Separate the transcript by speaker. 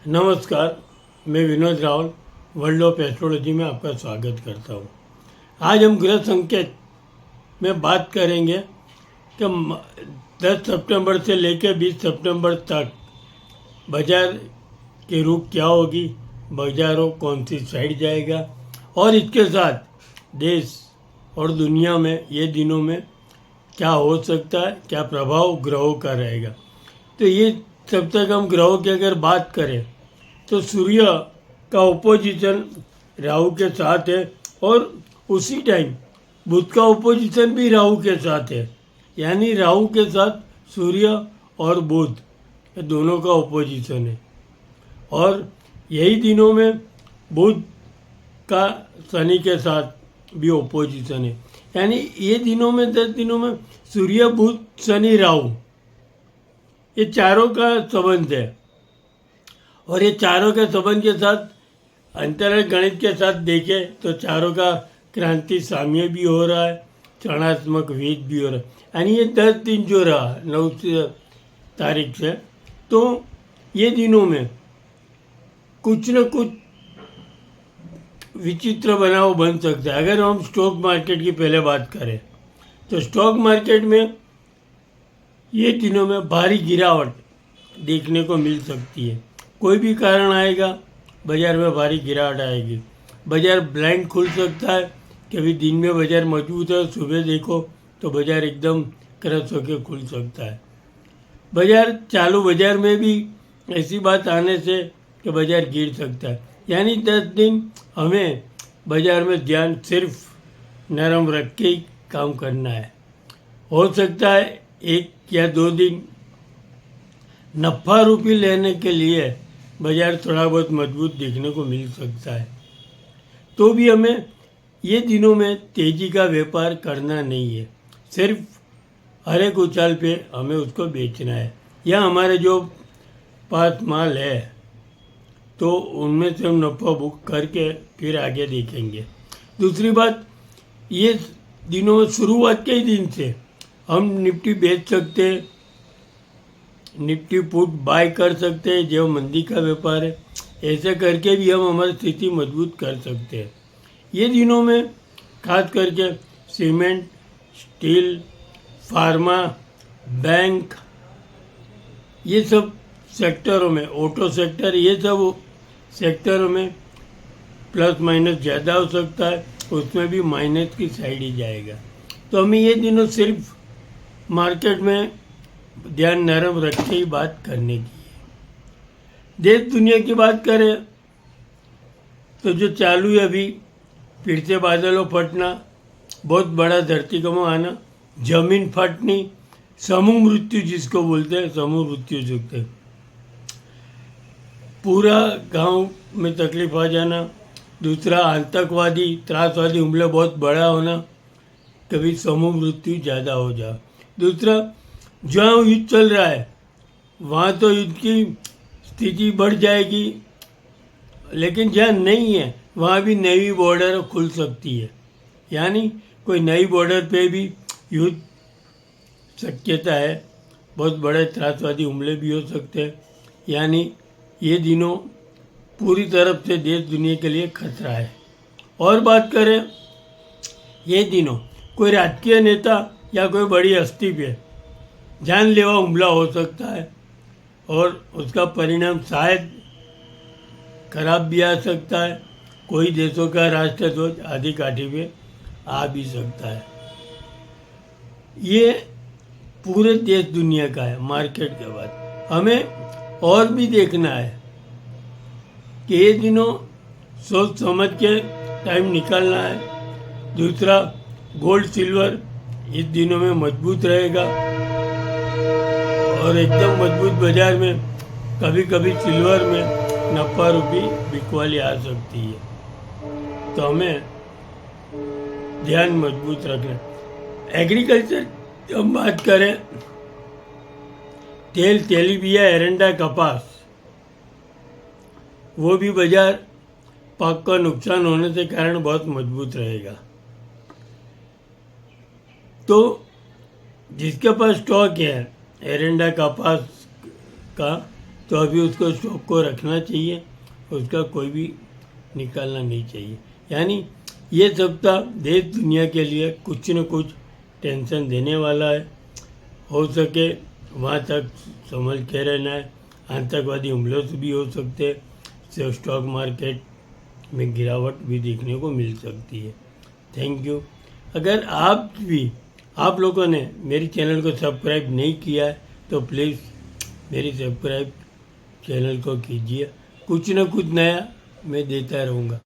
Speaker 1: नमस्कार, मैं Vinod Rawal world of astrology में आपका स्वागत करता हूँ। आज हम ग्रह संकेत में बात करेंगे कि 10 सितंबर से लेकर 20 सितंबर तक बाजार की रुख क्या होगी, बाजारों कौन सी साइड जाएगा और इसके साथ देश और दुनिया में ये दिनों में क्या हो सकता है, क्या प्रभाव ग्रहों का रहेगा। तो ये जब तक हम ग्रहों की अगर बात करें तो सूर्य का ओपोजिशन राहु के साथ है और उसी टाइम बुध का ओपोजिशन भी राहु के साथ है, यानी राहु के साथ सूर्य और बुध ये दोनों का ओपोजिशन है। और यही दिनों में बुध का शनि के साथ भी ओपोजिशन है, यानी ये दिनों में 10 दिनों में सूर्य बुध शनि राहु ये चारों का संबंध है। और ये चारों के संबंध के साथ अंतरंग गणित के साथ देखें तो चारों का क्रांति साम्य भी हो रहा है, ऋणात्मक वेद भी हो रहा है, यानी ये 10 दिन जो रहा 9 तारीख से, तो ये दिनों में कुछ न कुछ विचित्र बनाव बन सकता है। अगर हम स्टॉक मार्केट की पहले बात करें तो स्टॉक मार्केट में ये दिनों में भारी गिरावट देखने को मिल सकती है। कोई भी कारण आएगा, बाजार में भारी गिरावट आएगी। बाजार ब्लाइंड खुल सकता है, कभी दिन में बाजार मजबूत है, सुबह देखो तो बाजार एकदम क्रश होकर खुल सकता है। बाजार में भी ऐसी बात आने से कि बाजार गिर सकता है, यानी 10 दिन हमें बाजार में ध्यान सिर्फ नरम रख के ही काम करना है। हो सकता है 1 या 2 दिन नफ़ा रूपी लेने के लिए बाजार थोड़ा बहुत मजबूत देखने को मिल सकता है, तो भी हमें ये दिनों में तेज़ी का व्यापार करना नहीं है। सिर्फ हर एक उछाल पे हमें उसको बेचना है, या हमारे जो पास माल है तो उनमें से हम नफ़ा बुक करके फिर आगे देखेंगे। दूसरी बात, ये दिनों में शुरुआत के ही दिन से हम निफ्टी बेच सकते हैं, निफ्टी पुट बाय कर सकते हैं जो मंदी का व्यापार है। ऐसे करके भी हम हमारी स्थिति मजबूत कर सकते हैं। ये दिनों में खास करके सीमेंट, स्टील, फार्मा, बैंक, ये सब सेक्टरों में, ऑटो सेक्टर, ये सब सेक्टरों में प्लस माइनस ज़्यादा हो सकता है, उसमें भी माइनस की साइड ही जाएगा। तो हमें ये दिनों सिर्फ मार्केट में ध्यान नरम रख के ही बात करने की है। देश दुनिया की बात करें तो जो चालू है अभी, फिर से बादलों फटना, बहुत बड़ा धरतीकंप आना, जमीन फटनी, समूह मृत्यु जिसको बोलते हैं, समूह मृत्यु जुगते, पूरा गांव में तकलीफ आ जाना। दूसरा, आतंकवादी त्रासवादी हमले बहुत बड़ा होना, कभी समूह मृत्यु ज़्यादा हो जा। दूसरा, जहाँ युद्ध चल रहा है वहाँ तो युद्ध की स्थिति बढ़ जाएगी, लेकिन जहाँ नहीं है वहाँ भी नई बॉर्डर खुल सकती है, यानी कोई नई बॉर्डर पे भी युद्ध शक्यता है। बहुत बड़े त्रासवादी हमले भी हो सकते हैं, यानी ये दिनों पूरी तरफ से देश दुनिया के लिए खतरा है। और बात करें, ये दिनों कोई राजकीय नेता या कोई बड़ी हस्ती पे जानलेवा हमला हो सकता है और उसका परिणाम शायद खराब भी आ सकता है। कोई देशों का राष्ट्रध्वज आधी काठी पे आ भी सकता है। ये पूरे देश दुनिया का है। मार्केट के बाद हमें और भी देखना है कि ये दिनों सोच समझ के टाइम निकालना है। दूसरा, गोल्ड सिल्वर इस दिनों में मजबूत रहेगा और एकदम मजबूत बाजार में कभी कभी सिल्वर में नफा रूपी बिकवाली आ सकती है, तो हमें ध्यान मजबूत रखना। एग्रीकल्चर हम बात करें, तेल, तेलीबिया, एरंडा, कपास, वो भी बाजार पाक का नुकसान होने के कारण बहुत मजबूत रहेगा। तो जिसके पास स्टॉक है एरंडा, कपास का, तो अभी उसको स्टॉक को रखना चाहिए, उसका कोई भी निकालना नहीं चाहिए। यानी ये सप्ताह देश दुनिया के लिए कुछ न कुछ टेंशन देने वाला है। हो सके वहाँ तक संभल के रहना है। आतंकवादी हमलों से भी हो सकते हैं, तो स्टॉक मार्केट में गिरावट भी देखने को मिल सकती है। Thank you. अगर आप लोगों ने मेरी चैनल को सब्सक्राइब नहीं किया है तो प्लीज़ मेरी सब्सक्राइब चैनल को कीजिए। कुछ न कुछ नया मैं देता रहूँगा।